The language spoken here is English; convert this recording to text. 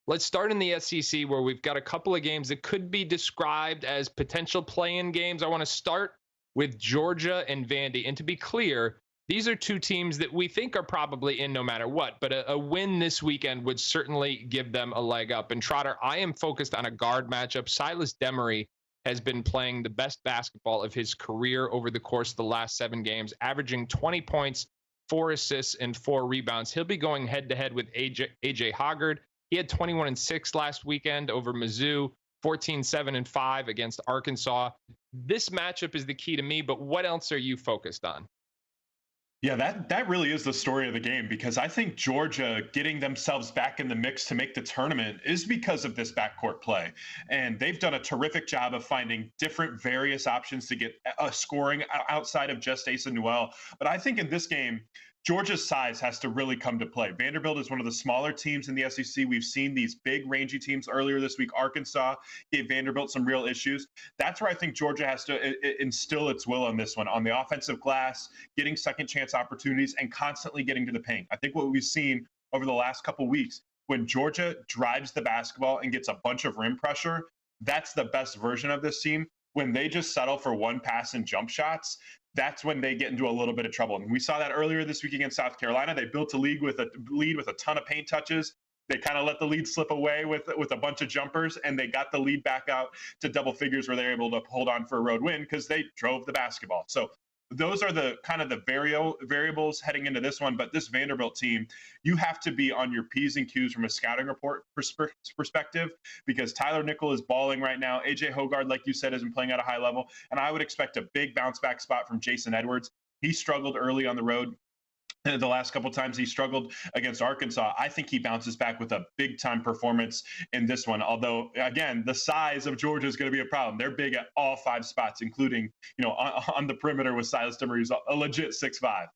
Let's start in the SEC where we've got a couple of games that could be described as potential play-in games. I want to start with Georgia and Vandy. And to be clear, these are two teams that we think are probably in no matter what, but a win this weekend would certainly give them a leg up. And Trotter, I am focused on a guard matchup. Silas Demery has been playing the best basketball of his career over the course of the last 7 games, averaging 20 points, 4 assists, and 4 rebounds. He'll be going head-to-head with AJ Hoggard. He had 21 and 6 last weekend over Mizzou, 14, 7, and 5 against Arkansas. This matchup is the key to me, but what else are you focused on? Yeah, that really is the story of the game, because I think Georgia getting themselves back in the mix to make the tournament is because of this backcourt play. And they've done a terrific job of finding different various options to get scoring outside of just Asa Newell. But I think in this game, Georgia's size has to really come to play. Vanderbilt is one of the smaller teams in the SEC. We've seen these big, rangy teams earlier this week. Arkansas gave Vanderbilt some real issues. That's where I think Georgia has to instill its will on this one, on the offensive glass, getting second chance opportunities, and constantly getting to the paint. I think what we've seen over the last couple of weeks, when Georgia drives the basketball and gets a bunch of rim pressure, that's the best version of this team. When they just settle for one pass and jump shots, that's when they get into a little bit of trouble. And we saw that earlier this week against South Carolina. They built a lead with a ton of paint touches. They kind of let the lead slip away with a bunch of jumpers, and they got the lead back out to double figures where they were able to hold on for a road win because they drove the basketball. So those are the kind of the variables heading into this one. But this Vanderbilt team, you have to be on your P's and Q's from a scouting report perspective, because Tyler Nickel is balling right now. AJ Hoggard, like you said, isn't playing at a high level. And I would expect a big bounce back spot from Jason Edwards. He struggled early on the road. The last couple of times he struggled against Arkansas. I think he bounces back with a big-time performance in this one. Although, again, the size of Georgia is going to be a problem. They're big at all 5 spots, including, on the perimeter with Silas Demery, who's a legit 6'5".